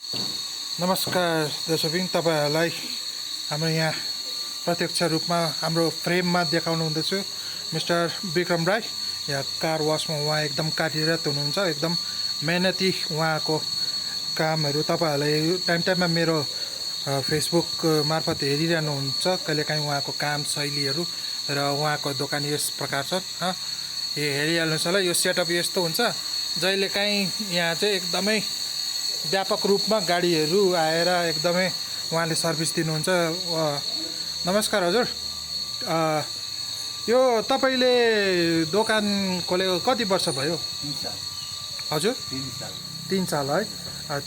नमस्कार दर्शकबिन, तपाईहरुलाई हाम्रो यहाँ प्रत्यक्ष रूपमा हाम्रो फ्रेममा देखाउनु हुँदैछ मिस्टर विक्रम राई। यहाँ कार वाशमा उहाँ एकदम कार्यरत हुनुहुन्छ, एकदम मेहनती उहाँको कामहरू तपाईहरुले टाइम टाइममा मेरो फेसबुक मार्फत हेरिरहनुहुन्छ। कहिलेकाहीँ उहाँको काम शैलीहरू र उहाँको दोकान यस प्रकार छ। हेरिहाल्नुहोस् होला, यो सेटअप यस्तो हुन्छ। जहिलेकाहीँ यहाँ चाहिँ एकदमै व्यापक रूपमा गाडीहरू आएर एकदमै उहाँले सर्भिस दिनुहुन्छ। नमस्कार हजुर, यो तपाईले दोकान खोलेको कति वर्ष भयो? 3 साल। हजुर 3 साल है।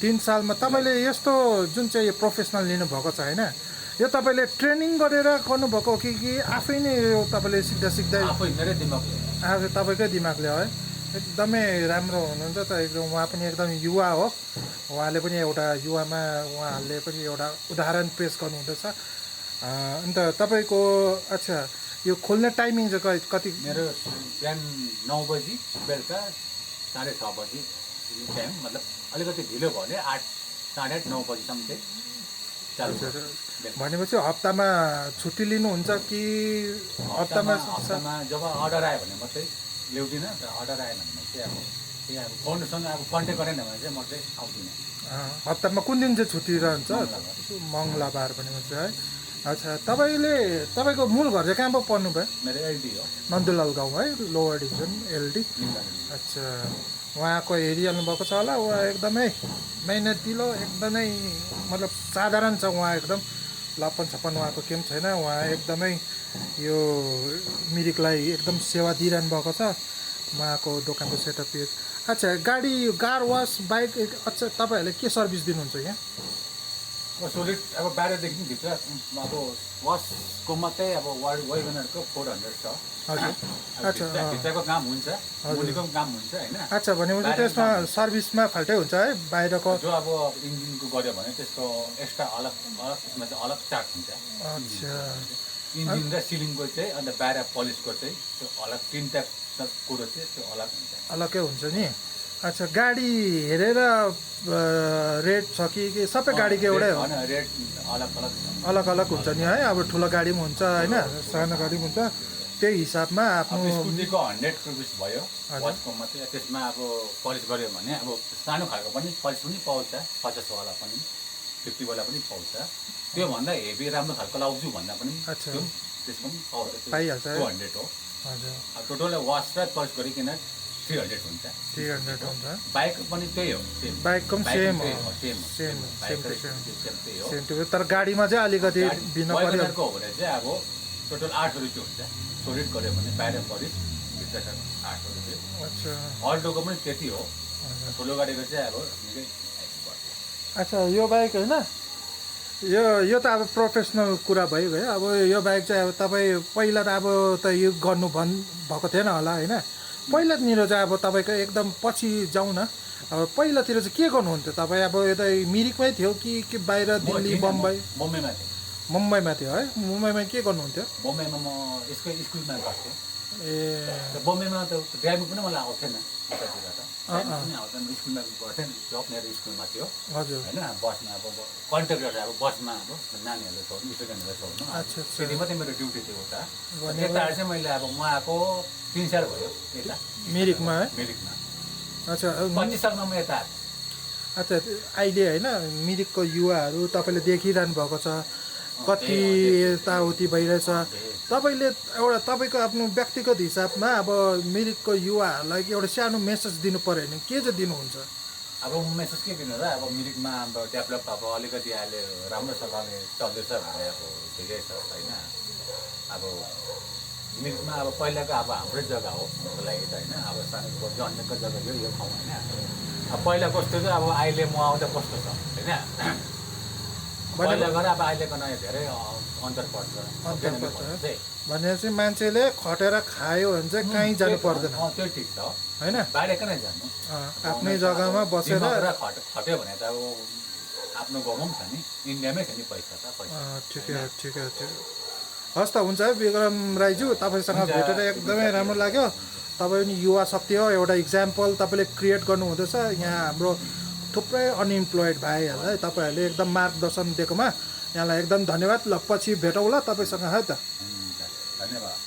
3 सालमा तपाईले यस्तो जुन चाहिँ प्रोफेसनल लिनुभएको छ हैन, यो तपाईले ट्रेनिङ गरेर गर्नुभएको हो कि आफै नै यो तपाईले सिक्दा सिक्दै? आफै मेरै दिमागले। आफै तपाईकै दिमागले है। एकदमै राम्रो हुनुहुन्छ त। एकदम उहाँ पनि एकदम युवा हो। उहाँले पनि एउटा युवामा उहाँहरूले पनि एउटा उदाहरण पेश गर्नुहुँदैछ। अन्त तपाईको अच्छा, यो खोल्ने टाइमिङ चाहिँ कति? मेरो बिहान 9 बजी, बेलुका 6:30 बजी टाइम। मतलब अलिकति ढिलो भयो भने 8, 8:30, 9 बजीसम्म चाहिँ चालु हुन्छ। भनेपछि हप्तामा छुट्टी लिनुहुन्छ कि हप्तामा जब अर्डर आयो भने मात्रै ल्याउँदिनँ। तर अर्डर आयो भने चाहिँ अब त्यही अब फोनसँग अब कन्ट्याक्ट गरेन भने चाहिँ म चाहिँ आउँदिनँ। हप्तामा कुन दिन चाहिँ छुट्टी रहन्छ? मङ्गलबार भनेपछि है। अच्छा, तपाईँको मूल घर चाहिँ कहाँ पो पर्नु भयो? मेरो एलडी हो, नन्दुलाल गाउँ है, लोवर डिभिजन एलडी। अच्छा, उहाँको हेरिहाल्नु भएको छ होला। उहाँ एकदमै मेहनतिलो, एकदमै मतलब साधारण छ उहाँ। एकदम लप्पन छप्पन उहाँको केही पनि छैन। उहाँ एकदमै यो मिरिकलाई एकदम सेवा दिइरहनु भएको छ। उहाँको दोकानको सेटअप। अच्छा, गाडी कार वास बाइक, अच्छा तपाईँहरूले के सर्भिस दिनुहुन्छ यहाँ? सोलिड अब बाहिरदेखि भित्र अब वासको मात्रै अब वेगनरको 400 छ। हजुर। अच्छा, भित्रको काम हुन्छ, मुनिको पनि काम हुन्छ हैन। अच्छा, भनेपछि त्यसमा सर्भिसमा फाल्टै हुन्छ है बाहिरको? जो अब इन्जिनको गर्यो भने त्यसको एक्स्ट्रा अलग त्यसमा चाहिँ अलग चार्ज हुन्छ। अच्छा, इन्जिन र सिलिङको चाहिँ अन्त बाहिर पलिसको चाहिँ त्यो अलग 3 टाइप कुरो चाहिँ त्यो अलग हुन्छ, अलग्गै हुन्छ नि। अच्छा, गाडी हेरेर रेट छ कि सबै गाडीको एउटै हो? रेट अलग अलग अलग अलग हुन्छ नि है। अब ठुलो गाडी पनि हुन्छ होइन, सानो गाडी पनि हुन्छ। त्यही हिसाबमा आफ्नो स्कुटीको 100 रुपिस भयो वाचको मात्रै। त्यसमा अब पलिस गर्यो भने अब सानो खालको पनि पलिस पनि पाउँछ, 50 वाला पनि 50 वाला पनि पाउँछ। त्योभन्दा हेभी राम्रो खालको लाउँछु भन्दा पनि त्यसको पनि पाइहाल्छ। 200 हो। हजुर। अब टोटल वास र पलिस गरिकन 300 हुन्छ। 300 हुन्छ। बाइक पनि त्यही हो, बाइकको पनि सेम हो? Same too. तर गाडीमा चाहिँ अलिकति भिन्न पर्यो। वेगनरको हो भने चाहिँ अब टोटल 800 रुपियाँ हुन्छ। सोलिड गर्यो भने बाहिर पलिस भित्र 800 रुपियाँ। अच्छा, अल्टोको पनि त्यति हो। ठुलो गाडीको चाहिँ अब निकै पर्छ। अच्छा, यो बाइक होइन, यो त अब प्रोफेसनल कुरा भइगयो। अब यो बाइक चाहिँ अब तपाईँ पहिला त अब त यो गर्नु भएको थिएन होला होइन? पहिलातिर चाहिँ अब तपाईँको एकदम पछि जाउँ न। अब पहिलातिर चाहिँ के गर्नुहुन्थ्यो तपाईँ? अब यता मिरिकमै थियो कि बाहिर दिल्ली, बम्बई? बम्बईमा थिएँ। मुम्बईमा थियो है। मुम्बईमा के गर्नुहुन्थ्यो? बम्बईमा म यसको स्कुलमा गर्थेँ। ए, बम्बईमा त ड्राइभिङ पनि मलाई आउँथेन उतातिर त। पनि आउँदैन, स्कुलमा गर्थेँ। जब मेरो स्कुलमा थियो हजुर। होइन। बसमा अब कन्ट्याक्टर अब बसमा अब नानीहरूलाई छोड्नु, स्टुडेन्टहरूलाई छोड्नु। अच्छा, अच्छा। त्यति मात्रै मेरो ड्युटी थियो उता। यता चाहिँ मैले अब म आएको 3 साल भयो यता मिरिकमा है। मिरिकमा। अच्छा, 25 सालमा म यता आएको। अच्छा, अहिले होइन मिरिकको युवाहरू तपाईँले देखिरहनु भएको छ कति यताउति भइरहेछ। तपाईँले एउटा तपाईँको आफ्नो व्यक्तिगत हिसाबमा अब मिरिकको युवाहरूलाई एउटा सानो मेसेज दिनु पऱ्यो भने के चाहिँ दिनुहुन्छ? अब मेसेज के दिनु र? अब मिरिकमा अब डेभलप अब अलिकति अहिले राम्रोसँगले चल्दैछ भने अब ठिकै छ होइन। अब मिरिकमा अब पहिलाको अब हाम्रै जग्गा हो त्यसको लागि त होइन। अब सानो जन्मेको जग्गा यो ठाउँ होइन। अब पहिला कस्तो चाहिँ अब अहिले म आउँदा कस्तो छ होइन। पहिलाको र अब अहिलेको नयाँ धेरै अन्तर पर्छ। भनेपछि मान्छेले खटेर खायो भने चाहिँ कहीँ जानु पर्दैन? त्यो ठिक छ होइन, बाहिर कहाँ जानु, आफ्नै जग्गामा बसेर खट्यो भने त अब आफ्नो गाउँमा पनि छ नि, इन्डियामै छ नि पैसा त। ठिकै हो, ठिकै हो, ठिकै। हस् त, हुन्छ है विक्रम राईज्यू, तपाईँसँग भेटेर एकदमै राम्रो लाग्यो। तपाईँ पनि युवा शक्ति हो, एउटा इक्जाम्पल तपाईँले क्रिएट गर्नुहुँदैछ। यहाँ हाम्रो थुप्रै अनइम्प्लोइड भाइहरूलाई तपाईँहरूले एकदम मार्गदर्शन दिएकोमा यहाँलाई एकदम धन्यवाद। ल पछि भेटौँ ल तपाईँसँग है त। हुन्छ, धन्यवाद।